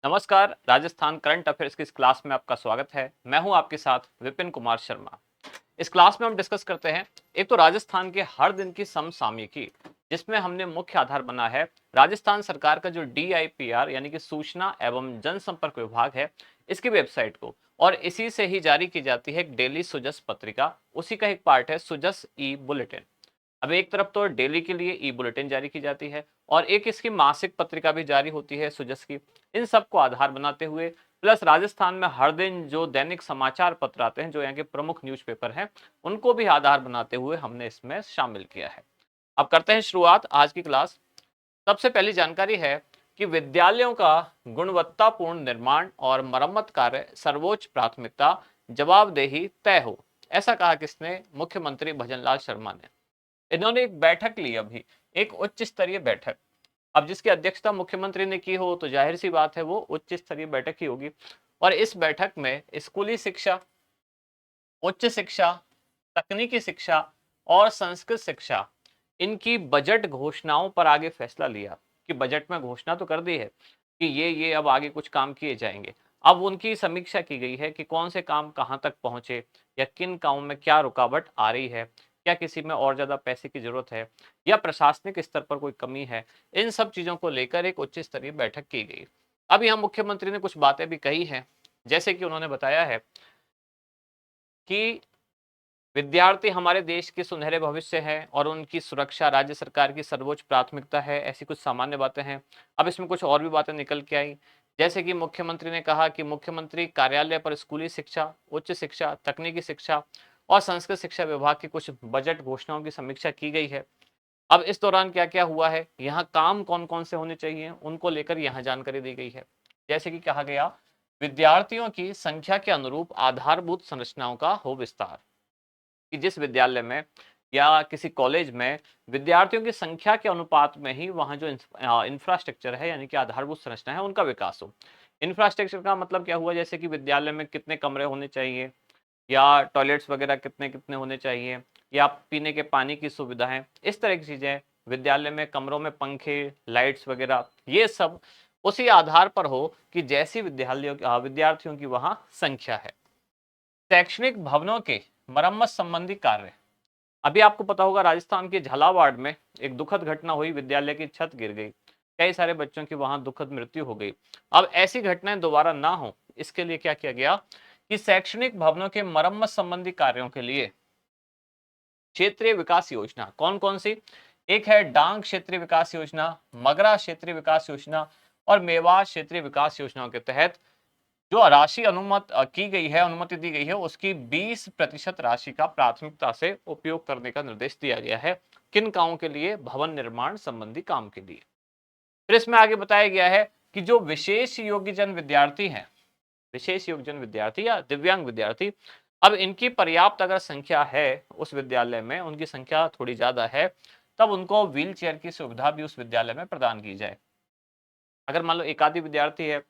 नमस्कार। Rajasthan current affairs की इस क्लास में आपका स्वागत है। मैं हूं आपके साथ विपिन कुमार शर्मा। इस क्लास में हम डिस्कस करते हैं एक तो राजस्थान के हर दिन की समसामयिकी, जिसमें हमने मुख्य आधार बना है राजस्थान सरकार का जो DIPR यानी कि सूचना एवं जनसंपर्क विभाग है, इसकी वेबसाइट को। और इसी से ही जारी की जाती है एक डेली सुजस पत्रिका, उसी का एक पार्ट है सुजस ई बुलेटिन। अब एक तरफ तो डेली के लिए ई बुलेटिन जारी की जाती है और एक इसकी मासिक पत्रिका भी जारी होती है सुजस की। इन सबको आधार बनाते हुए प्लस राजस्थान में हर दिन जो दैनिक समाचार पत्र आते हैं, जो यहाँ के प्रमुख न्यूज़पेपर हैं, उनको भी आधार बनाते हुए हमने इसमें शामिल किया है। अब करते हैं शुरुआत आज की क्लास। सबसे पहली जानकारी है कि विद्यालयों का गुणवत्तापूर्ण निर्माण और मरम्मत कार्य सर्वोच्च प्राथमिकता, जवाबदेही तय हो। ऐसा कहा किसने? मुख्यमंत्री भजनलाल शर्मा ने। इन्होंने एक बैठक ली अभी, एक उच्च स्तरीय बैठक। अब जिसकी अध्यक्षता मुख्यमंत्री ने की हो तो जाहिर सी बात है वो उच्च स्तरीय बैठक ही होगी। और इस बैठक में स्कूली शिक्षा, उच्च शिक्षा, तकनीकी शिक्षा और संस्कृत शिक्षा, इनकी बजट घोषणाओं पर आगे फैसला लिया। कि बजट में घोषणा तो कर दी है कि ये अब आगे कुछ काम किए जाएंगे। अब उनकी समीक्षा की गई है कि कौन से काम कहां तक पहुंचे या किन कामों में क्या रुकावट आ रही है, क्या किसी में और ज्यादा पैसे की जरूरत है या प्रशासनिक स्तर पर कोई कमी है। इन सब चीजों को लेकर एक उच्च स्तरीय बैठक की गई। अब यहाँ मुख्यमंत्री ने कुछ बातें भी कही हैं, जैसे कि उन्होंने बताया है कि विद्यार्थी हमारे देश के सुनहरे भविष्य है और उनकी सुरक्षा राज्य सरकार की सर्वोच्च प्राथमिकता है। ऐसी कुछ सामान्य बातें हैं। अब इसमें कुछ और भी बातें निकल के आई, जैसे कि मुख्यमंत्री ने कहा कि मुख्यमंत्री कार्यालय पर स्कूली शिक्षा, उच्च शिक्षा, तकनीकी शिक्षा और संस्कृत शिक्षा विभाग की कुछ बजट घोषणाओं की समीक्षा की गई है। अब इस दौरान क्या क्या हुआ है, यहाँ काम कौन कौन से होने चाहिए, उनको लेकर यहाँ जानकारी दी गई है। जैसे कि कहा गया, विद्यार्थियों की संख्या के अनुरूप आधारभूत संरचनाओं का हो विस्तार। कि जिस विद्यालय में या किसी कॉलेज में विद्यार्थियों की संख्या के अनुपात में ही वहाँ जो इंफ्रास्ट्रक्चर है यानी कि आधारभूत संरचना है उनका विकास हो। इंफ्रास्ट्रक्चर का मतलब क्या हुआ, जैसे कि विद्यालय में कितने कमरे होने चाहिए या टॉयलेट्स वगैरह कितने कितने होने चाहिए या पीने के पानी की सुविधाएं, इस तरह की चीजें। विद्यालय में कमरों में पंखे, लाइट्स वगैरह, ये सब उसी आधार पर हो कि जैसी विद्यार्थियों की वहाँ संख्या है। शैक्षणिक भवनों के मरम्मत संबंधी कार्य। अभी आपको पता होगा राजस्थान के झालावाड़ में एक दुखद घटना हुई, विद्यालय की छत गिर गई, कई सारे बच्चों की वहां दुखद मृत्यु हो गई। अब ऐसी घटनाएं दोबारा ना हो, इसके लिए क्या किया गया कि शैक्षणिक भवनों के मरम्मत संबंधी कार्यों के लिए क्षेत्रीय विकास योजना, कौन कौन सी? एक है डांग क्षेत्रीय विकास योजना, मगरा क्षेत्रीय विकास योजना और मेवाड़ क्षेत्रीय विकास योजनाओं के तहत जो राशि की गई है, अनुमति दी गई है, उसकी 20% राशि का प्राथमिकता से उपयोग करने का निर्देश दिया गया है। किन कामों के लिए? भवन निर्माण संबंधी काम के लिए। फिर इसमें आगे बताया गया है कि जो विशेष योग्यजन विद्यार्थी हैं, विशेष योग्यजन विद्यार्थी या दिव्यांग विद्यार्थी, अब इनकी पर्याप्त अगर संख्या है उस विद्यालय में, उनकी संख्या थोड़ी ज्यादा है, तब उनको व्हील चेयर की सुविधा भी उस विद्यालय में प्रदान की जाए। अगर मान लो एक आधी विद्यार्थी है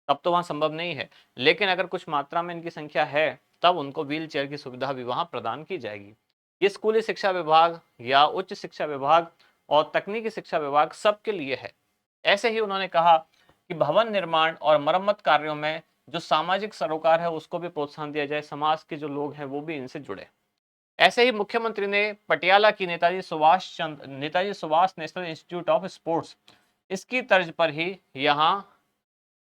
तब तो वहां संभव नहीं है, लेकिन अगर कुछ मात्रा में इनकी संख्या है तब उनको व्हील चेयर की सुविधा भी वहां प्रदान की जाएगी। ये स्कूली शिक्षा विभाग या उच्च शिक्षा विभाग और तकनीकी शिक्षा विभाग सबके लिए है। ऐसे ही उन्होंने कहा कि भवन निर्माण और मरम्मत कार्यों में जो सामाजिक सरोकार है उसको भी प्रोत्साहन दिया जाए, समाज के जो लोग हैं वो भी इनसे जुड़े। ऐसे ही मुख्यमंत्री ने पटियाला की Netaji Subhash national institute of sports, इसकी तर्ज पर ही यहाँ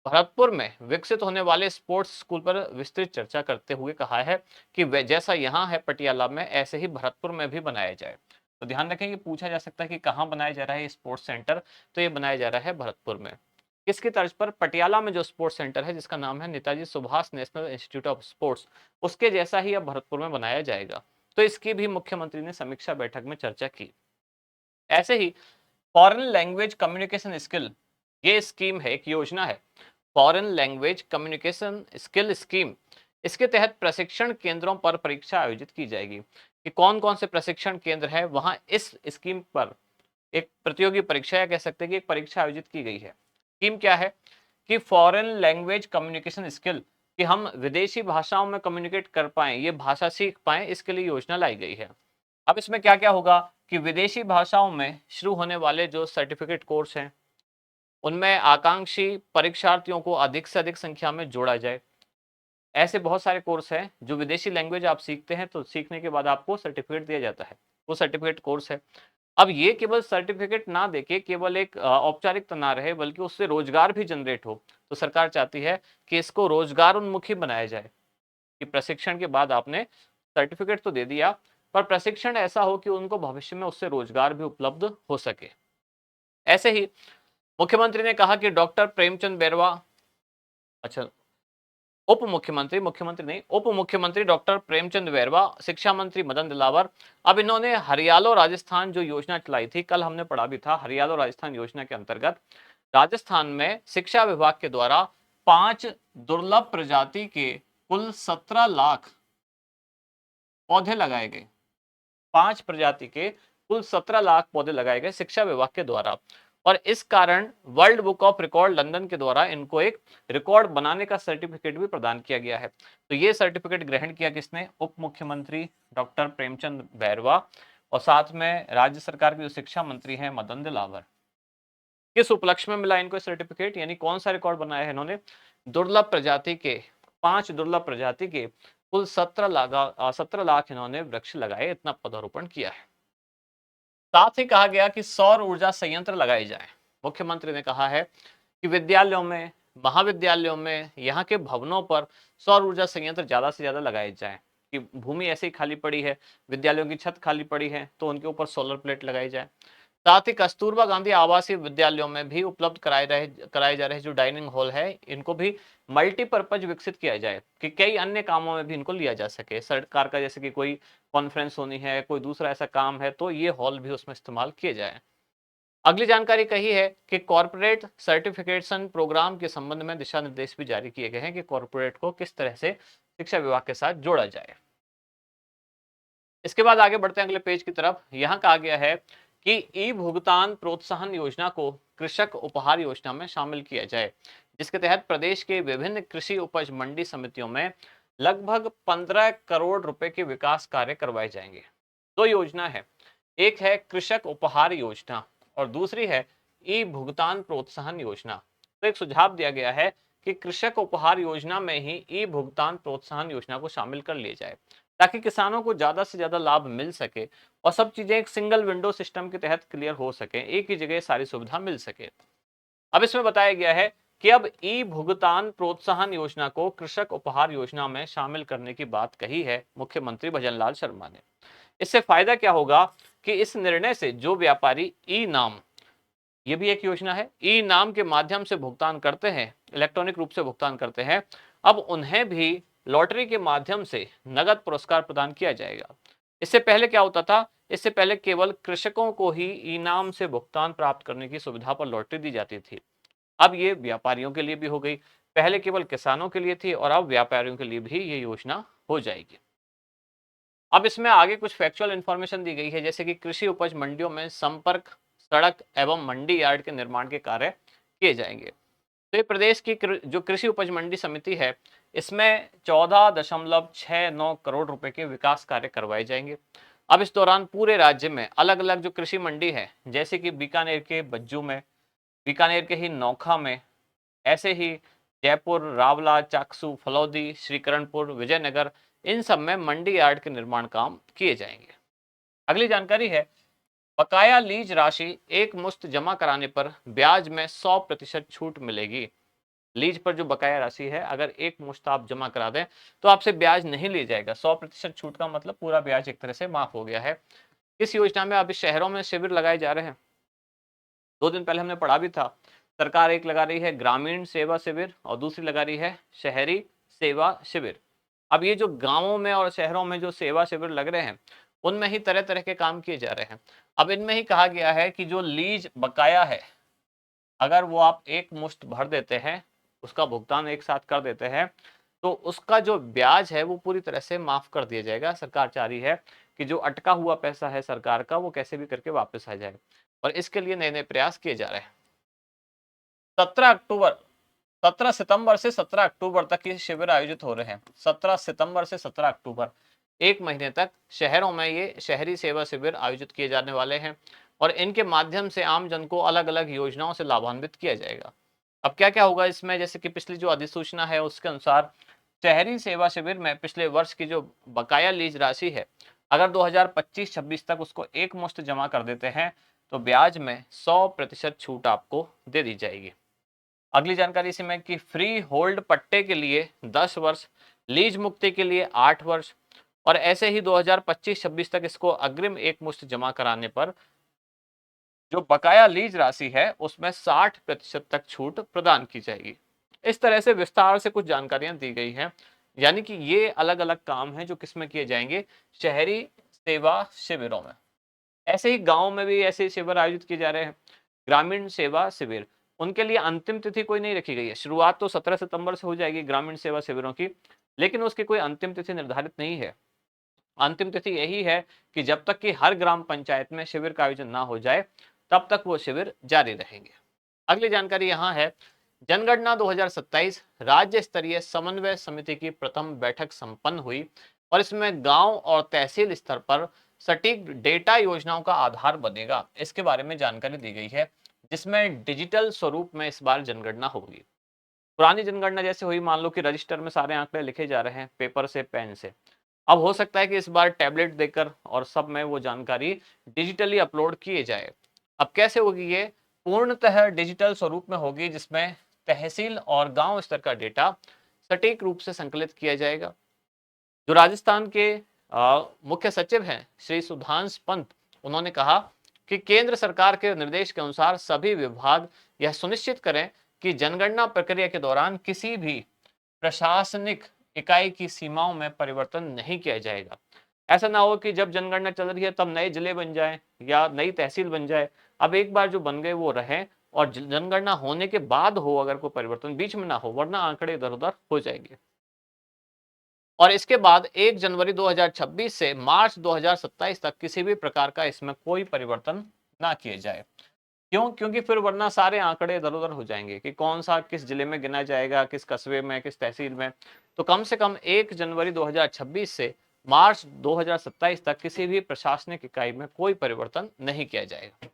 भरतपुर में विकसित होने वाले स्पोर्ट्स स्कूल पर विस्तृत चर्चा करते हुए कहा है कि जैसा यहाँ है पटियाला में, ऐसे ही भरतपुर में भी बनाया जाए। तो ध्यान रखें कि पूछा जा सकता है कि कहाँ बनाया जा रहा है स्पोर्ट्स सेंटर, तो ये बनाया जा रहा है भरतपुर में। किसकी तर्ज पर? पटियाला में जो स्पोर्ट्स सेंटर है जिसका नाम है Netaji Subhash national institute of sports, उसके जैसा ही अब भरतपुर में बनाया जाएगा। तो इसकी भी मुख्यमंत्री ने समीक्षा बैठक में चर्चा की। ऐसे ही फॉरेन लैंग्वेज कम्युनिकेशन स्किल, ये स्कीम है, एक योजना है, foreign language communication skill scheme. इसके तहत प्रशिक्षण केंद्रों पर परीक्षा आयोजित की जाएगी। कि कौन कौन से प्रशिक्षण केंद्र है वहां इस स्कीम पर एक प्रतियोगी परीक्षा या कह सकते हैं कि एक परीक्षा आयोजित की गई है। स्कीम क्या है कि फॉरेन लैंग्वेज कम्युनिकेशन स्किल, कि हम विदेशी भाषाओं में कम्युनिकेट कर पाए, ये भाषा सीख पाए, इसके लिए योजना लाई गई है। अब इसमें क्या क्या होगा कि विदेशी भाषाओं में शुरू होने वाले जो सर्टिफिकेट कोर्स हैं, उनमें आकांक्षी परीक्षार्थियों को अधिक से अधिक संख्या में जोड़ा जाए। ऐसे बहुत सारे कोर्स हैं जो विदेशी लैंग्वेज आप सीखते हैं तो सीखने के बाद आपको सर्टिफिकेट दिया जाता है, वो सर्टिफिकेट कोर्स है। अब ये केवल सर्टिफिकेट ना देके केवल एक औपचारिकता ना रहे बल्कि उससे रोजगार भी जनरेट हो। तो सरकार चाहती है कि इसको रोजगार उन्मुखी बनाया जाए, कि प्रशिक्षण के बाद आपने सर्टिफिकेट तो दे दिया पर प्रशिक्षण ऐसा हो कि उनको भविष्य में उससे रोजगार भी उपलब्ध हो सके। ऐसे ही मुख्यमंत्री ने कहा कि डॉक्टर प्रेमचंद बैरवा, अच्छा, उप मुख्यमंत्री, मुख्यमंत्री नहीं, उप मुख्यमंत्री डॉक्टर प्रेमचंद बैरवा, शिक्षा मंत्री मदन दिलावर, अब इन्होंने हरियालो राजस्थान जो योजना चलाई थी, कल हमने पढ़ा भी था, हरियालो राजस्थान योजना के अंतर्गत राजस्थान में शिक्षा विभाग के द्वारा 5 दुर्लभ प्रजाति के कुल 17 लाख पौधे लगाए गए। 5 प्रजाति के कुल 17 लाख पौधे लगाए गए शिक्षा विभाग के द्वारा, और इस कारण world book of record London के द्वारा इनको एक रिकॉर्ड बनाने का सर्टिफिकेट भी प्रदान किया गया है। तो ये सर्टिफिकेट ग्रहण किया किसने? उप मुख्यमंत्री डॉक्टर प्रेमचंद बैरवा, और साथ में राज्य सरकार के जो शिक्षा मंत्री हैं मदन दिलावर। किस उपलक्ष्य में मिला इनको सर्टिफिकेट, यानी कौन सा रिकॉर्ड बनाया है इन्होंने? दुर्लभ प्रजाति के 5 दुर्लभ प्रजाति के कुल 17 लाख इन्होंने वृक्ष लगाए, इतना पौधारोपण किया है। साथ ही कहा गया कि सौर ऊर्जा संयंत्र लगाए जाएं। मुख्यमंत्री ने कहा है कि विद्यालयों में, महाविद्यालयों में, यहाँ के भवनों पर सौर ऊर्जा संयंत्र ज्यादा से ज्यादा लगाए जाएं, कि भूमि ऐसे ही खाली पड़ी है, विद्यालयों की छत खाली पड़ी है तो उनके ऊपर सोलर प्लेट लगाई जाए। साथ ही कस्तूरबा गांधी आवासीय विद्यालयों में भी उपलब्ध कराए जा रहे जो डाइनिंग हॉल है, इनको भी मल्टीपर्पज विकसित किया जाए कि कई अन्य कामों में भी इनको लिया जा सके। सरकार का जैसे कि कोई कॉन्फ्रेंस होनी है, कोई दूसरा ऐसा काम है तो ये हॉल भी उसमें इस्तेमाल किए जाए। अगली जानकारी कही है कि कॉर्पोरेट सर्टिफिकेशन प्रोग्राम के संबंध में दिशा निर्देश भी जारी किए गए हैं कि कॉर्पोरेट को किस तरह से शिक्षा विभाग के साथ जोड़ा जाए। इसके बाद आगे बढ़ते हैं अगले पेज की तरफ। यहां कहा गया है कि ई भुगतान प्रोत्साहन योजना को कृषक उपहार योजना में शामिल किया जाए, जिसके तहत प्रदेश के विभिन्न कृषि उपज मंडी समितियों में लगभग 15 करोड़ रुपए के विकास कार्य करवाए जाएंगे। दो योजना है, एक है कृषक उपहार योजना और दूसरी है ई भुगतान प्रोत्साहन योजना। तो एक सुझाव दिया गया है कि कृषक उपहार योजना में ही ई भुगतान प्रोत्साहन योजना को शामिल कर लिया जाए, ताकि किसानों को ज्यादा से ज्यादा लाभ मिल सके और सब चीजें एक सिंगल विंडो सिस्टम के तहत क्लियर हो सके, एक ही जगह सारी सुविधा मिल सके। अब इसमें बताया गया है कि अब ई भुगतान प्रोत्साहन योजना को कृषक उपहार योजना में शामिल करने की बात कही है मुख्यमंत्री भजनलाल शर्मा ने। इससे फायदा क्या होगा कि इस निर्णय से जो व्यापारी ई नाम, ये भी एक योजना है, ई नाम के माध्यम से भुगतान करते हैं, इलेक्ट्रॉनिक रूप से भुगतान करते हैं, अब उन्हें भी लॉटरी के माध्यम से नगद पुरस्कार प्रदान किया जाएगा। इससे पहले क्या होता था? इससे पहले केवल कृषकों को ही इनाम से भुगतान प्राप्त करने की सुविधा पर लॉटरी दी जाती थी। अब ये व्यापारियों के लिए भी हो गई, पहले केवल किसानों के लिए थी और अब व्यापारियों के लिए भी ये योजना हो जाएगी। अब इसमें आगे कुछ फैक्चुअल इंफॉर्मेशन दी गई है, जैसे कि कृषि उपज मंडियों में संपर्क सड़क एवं मंडी यार्ड के निर्माण के कार्य किए जाएंगे। तो ये प्रदेश की जो कृषि उपज मंडी समिति है, इसमें 14.69 करोड़ रुपए के विकास कार्य करवाए जाएंगे। अब इस दौरान पूरे राज्य में अलग अलग जो कृषि मंडी है, जैसे कि बीकानेर के बज्जू में, बीकानेर के ही नौखा में, ऐसे ही जयपुर, रावला, चाकसू, फलौदी, श्रीकरणपुर, विजयनगर, इन सब में मंडी यार्ड के निर्माण काम किए जाएंगे। अगली जानकारी है, बकाया लीज राशि एक मुश्त जमा कराने पर ब्याज में 100% छूट मिलेगी। लीज पर जो बकाया राशि है, अगर एक मुश्त आप जमा करा दें तो आपसे ब्याज नहीं लिया जाएगा। 100% छूट का मतलब पूरा ब्याज एक तरह से माफ हो गया है। इस योजना में अभी शहरों में शिविर लगाए जा रहे हैं। 2 दिन पहले हमने पढ़ा भी था, सरकार एक लगा रही है ग्रामीण सेवा शिविर और दूसरी लगा रही है शहरी सेवा शिविर। अब ये जो गांवों में और शहरों में जो सेवा शिविर लग रहे हैं, उनमें ही तरह तरह के काम किए जा रहे हैं। अब इनमें ही कहा गया है कि जो लीज बकाया है, अगर वो आप एक मुश्त भर देते हैं, उसका भुगतान एक साथ कर देते हैं, तो उसका जो ब्याज है वो पूरी तरह से माफ कर दिया जाएगा। सरकार चाह रही है कि जो अटका हुआ पैसा है सरकार का, वो कैसे भी करके वापस आ जाए, और इसके लिए नए नए प्रयास किए जा रहे हैं। 17 सितंबर से 17 अक्टूबर तक ये शिविर आयोजित हो रहे हैं। 17 सितंबर से 17 अक्टूबर, एक महीने तक शहरों में ये शहरी सेवा शिविर आयोजित किए जाने वाले हैं। और इनके माध्यम से आम जन को अलग अलग योजनाओं से लाभान्वित किया जाएगा। अब क्या क्या होगा इसमें, जैसे कि पिछली जो अधिसूचना है उसके अनुसार शहरी सेवा शिविर में पिछले वर्ष की जो बकाया लीज राशि है, अगर 2025-26 तक उसको एक मुश्त जमा कर देते हैं तो ब्याज में 100% छूट आपको दे दी जाएगी। अगली जानकारी इसी में कि फ्री होल्ड पट्टे के लिए 10 वर्ष, लीज मुक्ति के लिए 8 वर्ष और ऐसे ही 2025-26 तक इसको अग्रिम एक मुश्त जमा कराने पर जो बकाया लीज राशि है उसमें 60% तक छूट प्रदान की जाएगी। इस तरह से विस्तार से कुछ जानकारियां दी गई हैं, यानी कि ये अलग अलग काम हैं जो किसमें किए जाएंगे, शहरी सेवा शिविरों में। ऐसे ही गांव में भी ऐसे शिविर आयोजित किए जा रहे हैं। ग्रामीण सेवा शिविर, उनके लिए अंतिम तिथि कोई नहीं रखी गई है। शुरुआत तो 17 सितंबर से हो जाएगी ग्रामीण सेवा शिविरों की, लेकिन उसकी कोई अंतिम तिथि निर्धारित नहीं है। अंतिम तिथि यही है कि जब तक कि हर ग्राम पंचायत में शिविर का आयोजन ना हो जाए तब तक वो शिविर जारी रहेंगे। अगली जानकारी यहाँ है, जनगणना 2027 राज्य स्तरीय समन्वय समिति की प्रथम बैठक संपन्न हुई और इसमें गांव और तहसील स्तर पर सटीक डेटा योजनाओं का आधार बनेगा, इसके बारे में जानकारी दी गई है, जिसमें डिजिटल स्वरूप में इस बार जनगणना होगी। पुरानी जनगणना जैसे हुई, मान लो कि रजिस्टर में सारे आंकड़े लिखे जा रहे हैं पेपर से, पेन से, अब हो सकता है कि इस बार टैबलेट देकर और सब में वो जानकारी डिजिटली अपलोड किए जाए। अब कैसे होगी ये, पूर्णतः डिजिटल स्वरूप में होगी, जिसमें तहसील और गांव स्तर का डेटा सटीक रूप से संकलित किया जाएगा। जो राजस्थान के मुख्य सचिव हैं श्री सुधांश पंत, उन्होंने कहा कि केंद्र सरकार के निर्देश के अनुसार सभी विभाग यह सुनिश्चित करें कि जनगणना प्रक्रिया के दौरान किसी भी प्रशासनिक इकाई की सीमाओं में परिवर्तन नहीं किया जाएगा। ऐसा ना हो कि जब जनगणना चल रही है तब नए जिले बन जाए या नई तहसील बन जाए। अब एक बार जो बन गए वो रहे और जनगणना होने के बाद हो अगर कोई परिवर्तन, बीच में ना हो, वरना आंकड़े इधर उधर हो जाएंगे। और इसके बाद 1 जनवरी 2026 से मार्च 2027 तक किसी भी प्रकार का इसमें कोई परिवर्तन ना किए जाए। क्यों? क्योंकि फिर वरना सारे आंकड़े इधर उधर हो जाएंगे कि कौन सा किस जिले में गिना जाएगा, किस कस्बे में, किस तहसील में। तो कम से कम 1 जनवरी 2026 से मार्च 2027 तक किसी भी प्रशासनिक इकाई में कोई परिवर्तन नहीं किया जाएगा।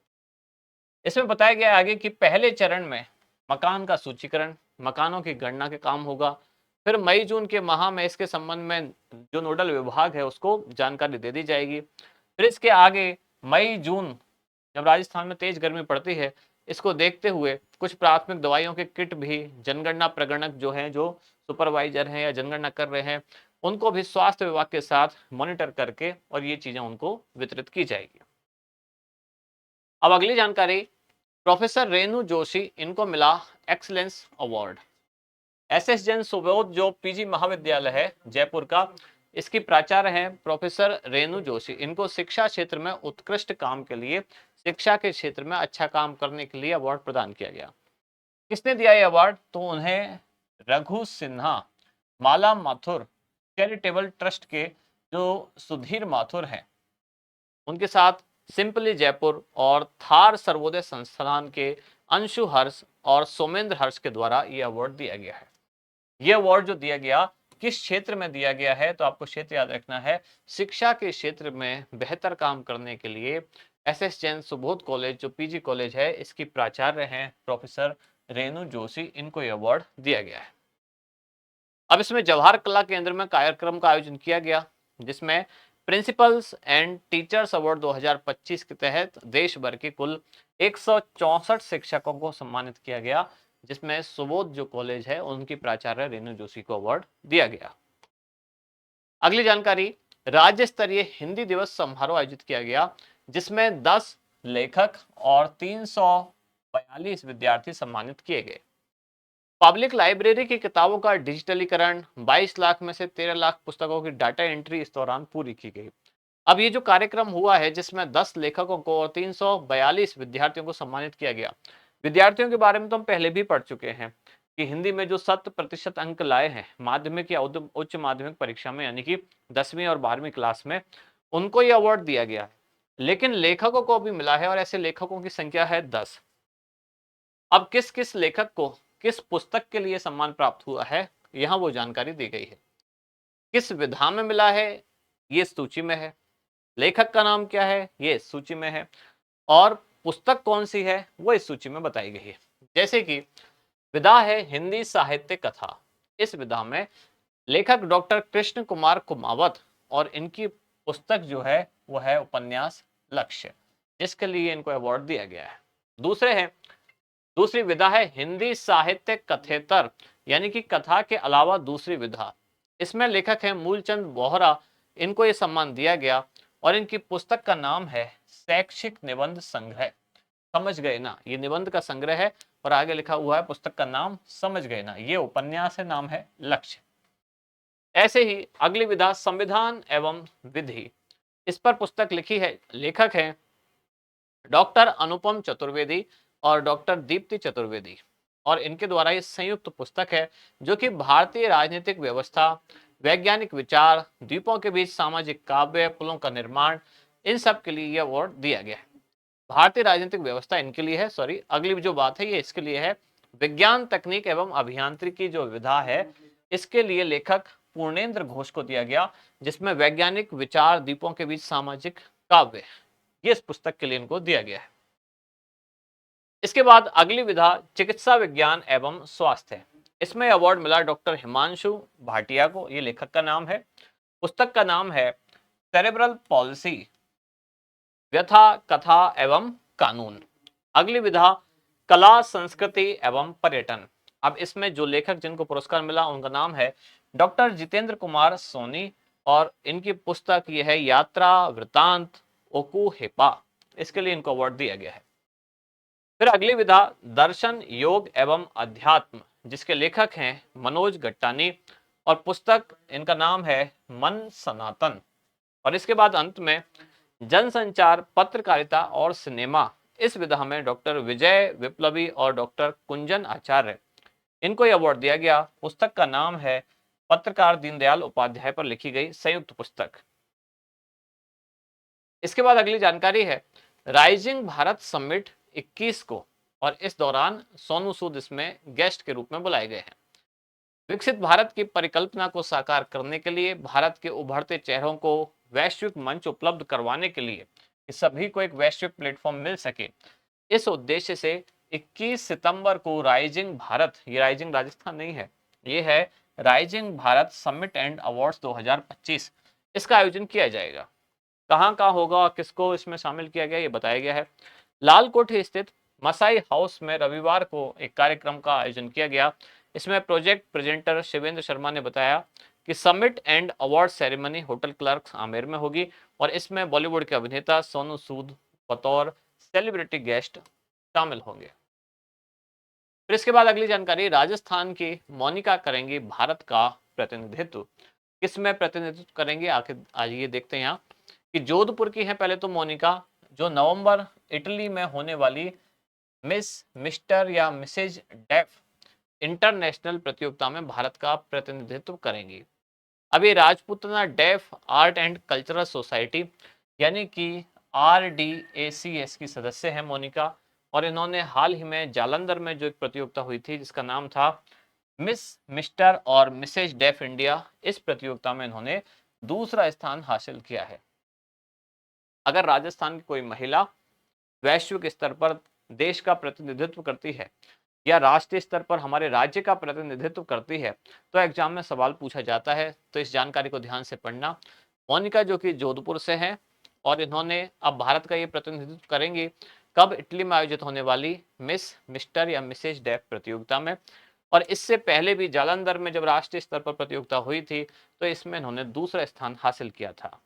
इसमें बताया गया है आगे कि पहले चरण में मकान का सूचीकरण, मकानों की गणना के काम होगा। फिर मई जून के माह में इसके संबंध में जो नोडल विभाग है उसको जानकारी दे दी जाएगी। फिर इसके आगे मई जून, जब राजस्थान में तेज गर्मी पड़ती है, इसको देखते हुए कुछ प्राथमिक दवाइयों के किट भी जनगणना प्रगणक जो हैं, जो सुपरवाइजर हैं या जनगणना कर रहे हैं, उनको भी स्वास्थ्य विभाग के साथ मॉनिटर करके और ये चीजें उनको वितरित की जाएगी। अब अगली जानकारी, प्रोफेसर रेणु जोशी, इनको मिला excellence award. SS Jain Subodh जो पीजी महाविद्यालय है जयपुर का, इसकी प्राचार्य हैं प्रोफेसर रेणु जोशी। इनको शिक्षा क्षेत्र में उत्कृष्ट काम के लिए, शिक्षा के क्षेत्र में अच्छा काम करने के लिए अवार्ड प्रदान किया गया। किसने दिया ये अवार्ड? तो उन्हें रघु सिन्हा, माला माथुर चैरिटेबल ट्रस्ट के जो सुधीर माथुर हैं, उनके साथ सिंपली जयपुर और थार सर्वोदय संस्थान के अंशु हर्ष और सोमेंद्र हर्ष के द्वारा ये अवार्ड दिया गया है। ये अवार्ड जो दिया गया किस क्षेत्र में दिया गया है, तो आपको क्षेत्र याद रखना है, शिक्षा के क्षेत्र में बेहतर काम करने के लिए एसएस जैन सुबोध कॉलेज जो पीजी कॉलेज है, इसकी प्राचार्य हैं प्रोफेसर रेणु जोशी, इनको ये अवार्ड दिया गया है। अब इसमें जवाहर कला केंद्र में कार्यक्रम का आयोजन किया गया, जिसमें प्रिंसिपल्स एंड टीचर्स अवार्ड 2025 के तहत देश भर के कुल 164 शिक्षकों को सम्मानित किया गया, जिसमें सुबोध जो कॉलेज है उनकी प्राचार्य रेणु जोशी को अवार्ड दिया गया। अगली जानकारी, राज्य स्तरीय हिंदी दिवस समारोह आयोजित किया गया, जिसमें 10 लेखक और 342 विद्यार्थी सम्मानित किए गए। पब्लिक लाइब्रेरी की किताबों का डिजिटलीकरण, 22 लाख में से 13 लाख पुस्तकों की डाटा एंट्री इस दौरान पूरी की गई। अब ये जो कार्यक्रम हुआ है जिसमें 10 लेखकों को और 342 विद्यार्थियों को सम्मानित किया गया। विद्यार्थियों के बारे में तो हम पहले भी पढ़ चुके हैं कि हिंदी में जो 100% अंक लाए हैं माध्यमिक या उच्च माध्यमिक परीक्षा में, यानी कि 10वीं और 12वीं क्लास में, उनको ये अवार्ड दिया गया है। लेकिन लेखकों को भी मिला है और ऐसे लेखकों की संख्या है 10। अब किस किस लेखक को किस पुस्तक के लिए सम्मान प्राप्त हुआ है, यहां वो जानकारी दी गई है। किस विधा में मिला है, ये सूची में है। लेखक का नाम क्या है, ये सूची में है। और पुस्तक कौन सी है वो इस सूची में बताई गई है। जैसे कि विधा है हिंदी साहित्य कथा, इस विधा में लेखक डॉक्टर कृष्ण कुमार कुमावत और इनकी पुस्तक जो है वो है उपन्यास लक्ष्य, जिसके लिए इनको अवार्ड दिया गया है। दूसरी विधा है हिंदी साहित्य कथेतर, यानी कि कथा के अलावा दूसरी विधा। इसमें लेखक है मूलचंद बोहरा, इनको ये सम्मान दिया गया और इनकी पुस्तक का नाम है शैक्षिक निबंध संग्रह। समझ गए ना, ये निबंध का संग्रह है और आगे लिखा हुआ है पुस्तक का नाम, समझ गए ना, ये उपन्यास है, नाम है लक्ष्य। ऐसे ही अगली विधा संविधान एवं विधि, इस पर पुस्तक लिखी है, लेखक हैं डॉक्टर अनुपम चतुर्वेदी और डॉक्टर दीप्ति चतुर्वेदी, और इनके द्वारा ये संयुक्त पुस्तक है जो कि भारतीय राजनीतिक व्यवस्था, वैज्ञानिक विचार, द्वीपों के बीच सामाजिक काव्य, पुलों का निर्माण, इन सब के लिए ये अवार्ड दिया गया है। भारतीय राजनीतिक व्यवस्था इनके लिए है, सॉरी अगली जो बात है ये इसके लिए है। विज्ञान तकनीक एवं अभियांत्रिकी जो विधा है, इसके लिए लेखक पूर्णेंद्र घोष को दिया गया, जिसमें वैज्ञानिक विचार, द्वीपों के बीच सामाजिक काव्य, ये इस पुस्तक के लिए इनको दिया गया है। इसके बाद अगली विधा चिकित्सा विज्ञान एवं स्वास्थ्य है। इसमें अवार्ड मिला डॉक्टर हिमांशु भाटिया को, ये लेखक का नाम है। पुस्तक का नाम है सेरेब्रल पॉलिसी, व्यथा, कथा एवं कानून। अगली विधा कला, संस्कृति एवं पर्यटन। अब इसमें जो लेखक जिनको पुरस्कार मिला उनका नाम है डॉक्टर जितेंद्र कुमार सोनी और इनकी पुस्तक ये है यात्रा वृतांत ओकू हेपा, इसके लिए इनको अवार्ड दिया गया है। फिर अगली विधा दर्शन, योग एवं अध्यात्म, जिसके लेखक हैं मनोज गट्टानी और पुस्तक इनका नाम है मन सनातन। और इसके बाद अंत में जनसंचार, पत्रकारिता और सिनेमा, इस विधा में डॉक्टर विजय विप्लवी और डॉक्टर कुंजन आचार्य, इनको यह अवार्ड दिया गया। पुस्तक का नाम है पत्रकार दीनदयाल उपाध्याय पर लिखी गई संयुक्त पुस्तक। इसके बाद अगली जानकारी है राइजिंग भारत समिट 21 को, और इस दौरान सोनू सूद इसमें गेस्ट के रूप में बुलाए गए हैं। विकसित भारत की परिकल्पना को साकार करने के लिए, भारत के उभरते चेहरों को वैश्विक मंच उपलब्ध करवाने के लिए कि सभी को एक वैश्विक प्लेटफॉर्म मिल सके, इस उद्देश्य से 21 सितंबर को राइजिंग भारत, ये राइजिंग राजस्थान नहीं है, ये है rising Bharat summit and awards 2025, इसका आयोजन किया जाएगा। कहाँ कहाँ होगा और किसको इसमें शामिल किया गया ये बताया गया है। लाल कोठी स्थित मसाई हाउस में रविवार को एक कार्यक्रम का आयोजन किया गया। इसमें प्रोजेक्ट प्रेजेंटर शिवेंद्र शर्मा ने बताया कि summit and award ceremony hotel clerk Amer में होगी और इसमें बॉलीवुड के अभिनेता सोनू सूद बतौर सेलिब्रिटी गेस्ट शामिल होंगे। फिर इसके बाद अगली जानकारी, राजस्थान की मोनिका करेंगी भारत का प्रतिनिधित्व। किसमें प्रतिनिधित्व करेंगे आखिर आज ये देखते हैं यहाँ कि जोधपुर की है पहले तो मोनिका, जो नवंबर इटली में होने वाली मिस, मिस्टर या मिसेज डेफ इंटरनेशनल प्रतियोगिता में भारत का प्रतिनिधित्व करेंगी। अब ये Rajputana deaf art and cultural society यानी कि RDACS की सदस्य हैं मोनिका, और इन्होंने हाल ही में जालंधर में जो एक प्रतियोगिता हुई थी जिसका नाम था मिस, मिस्टर और मिसेज डेफ इंडिया, इस प्रतियोगिता में इन्होंने दूसरा स्थान हासिल किया है। अगर राजस्थान की कोई महिला वैश्विक स्तर पर देश का प्रतिनिधित्व करती है या राष्ट्रीय स्तर पर हमारे राज्य का प्रतिनिधित्व करती है तो एग्जाम में सवाल पूछा जाता है, तो इस जानकारी को ध्यान से पढ़ना। मोनिका जो कि जोधपुर से हैं और इन्होंने अब भारत का ये प्रतिनिधित्व करेंगी कब, इटली में आयोजित होने वाली मिस, मिस्टर या मिसेज डेफ प्रतियोगिता में। और इससे पहले भी जालंधर में जब राष्ट्रीय स्तर पर प्रतियोगिता हुई थी तो इसमें इन्होंने दूसरा स्थान हासिल किया था।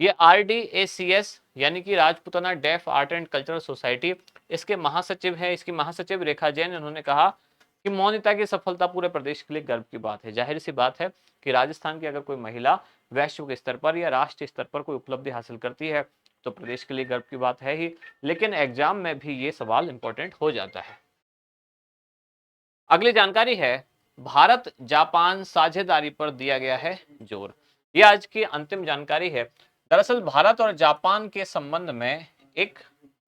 ये RDACS यानी कि Rajputana deaf art and cultural society, इसके महासचिव है, इसकी महासचिव रेखा जैन, उन्होंने कहा कि मोनिता की सफलता पूरे प्रदेश के लिए गर्व की बात है। जाहिर सी बात है कि राजस्थान की अगर कोई महिला वैश्विक स्तर पर या राष्ट्रीय स्तर पर कोई उपलब्धि हासिल करती है तो प्रदेश के लिए गर्व की बात है ही, लेकिन एग्जाम में भी ये सवाल इंपॉर्टेंट हो जाता है। अगली जानकारी है भारत जापान साझेदारी पर दिया गया है जोर। ये आज की अंतिम जानकारी है। दरअसल भारत और जापान के संबंध में एक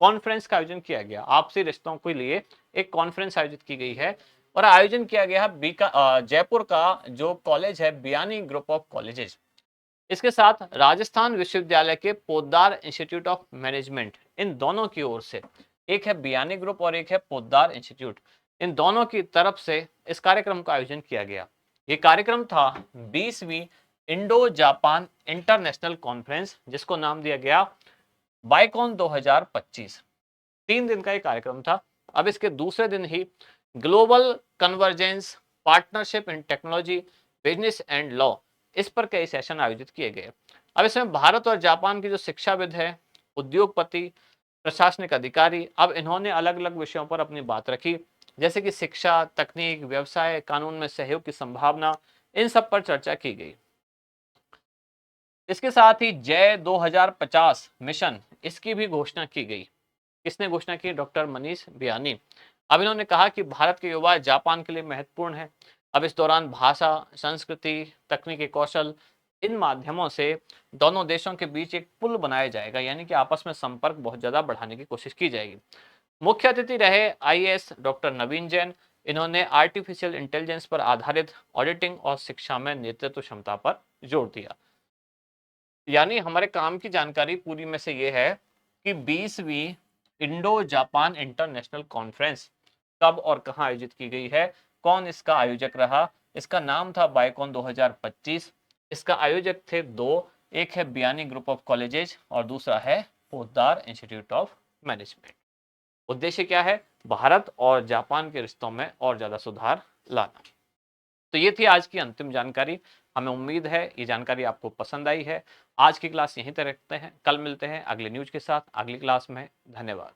कॉन्फ्रेंस का आयोजन किया गया, आपसी रिश्तों के लिए एक कॉन्फ्रेंस आयोजित की गई है और आयोजन किया गया है जयपुर का जो कॉलेज है बियानी ग्रुप ऑफ कॉलेजेस, इसके साथ राजस्थान विश्वविद्यालय के पोद्दार इंस्टीट्यूट ऑफ मैनेजमेंट, इन दोनों की ओर से, एक है बियानी ग्रुप और एक है पोद्दार इंस्टीट्यूट, इन दोनों की तरफ से इस कार्यक्रम का आयोजन किया गया। ये कार्यक्रम था 20वीं इंडो जापान इंटरनेशनल कॉन्फ्रेंस, जिसको नाम दिया गया बाइकॉन 2025। 3 दिन का ये कार्यक्रम था। अब इसके दूसरे दिन ही global convergence partnership in technology business and law, इस पर कई सेशन आयोजित किए गए। अब इसमें भारत और जापान के जो शिक्षाविद है, उद्योगपति, प्रशासनिक अधिकारी, अब इन्होंने अलग अलग विषयों पर अपनी बात रखी, जैसे कि शिक्षा, तकनीक, व्यवसाय, कानून में सहयोग की संभावना, इन सब पर चर्चा की गई। इसके साथ ही जय 2050 मिशन, इसकी भी घोषणा की गई। किसने घोषणा की? डॉक्टर मनीष बियानी। अब इन्होंने कहा कि भारत के युवा जापान के लिए महत्वपूर्ण है। अब इस दौरान भाषा, संस्कृति, तकनीकी कौशल, इन माध्यमों से दोनों देशों के बीच एक पुल बनाया जाएगा, यानी कि आपस में संपर्क बहुत ज्यादा बढ़ाने की कोशिश की जाएगी। मुख्य अतिथि रहे आईएएस डॉक्टर नवीन जैन। इन्होंने आर्टिफिशियल इंटेलिजेंस पर आधारित ऑडिटिंग और शिक्षा में नेतृत्व क्षमता पर जोर दिया। यानी हमारे काम की जानकारी पूरी में से ये है कि 20वीं इंडो जापान इंटरनेशनल कॉन्फ्रेंस कब और कहां आयोजित की गई है, कौन इसका आयोजक रहा। इसका नाम था बाइकॉन 2025। इसका आयोजक थे दो, एक है बियानी ग्रुप ऑफ कॉलेजेस और दूसरा है पोद्दार इंस्टीट्यूट ऑफ मैनेजमेंट। उद्देश्य क्या है? भारत और जापान के रिश्तों में और ज्यादा सुधार लाना। तो ये थी आज की अंतिम जानकारी। हमें उम्मीद है ये जानकारी आपको पसंद आई है। आज की क्लास यहीं तक रखते हैं, कल मिलते हैं अगले न्यूज के साथ अगली क्लास में। धन्यवाद।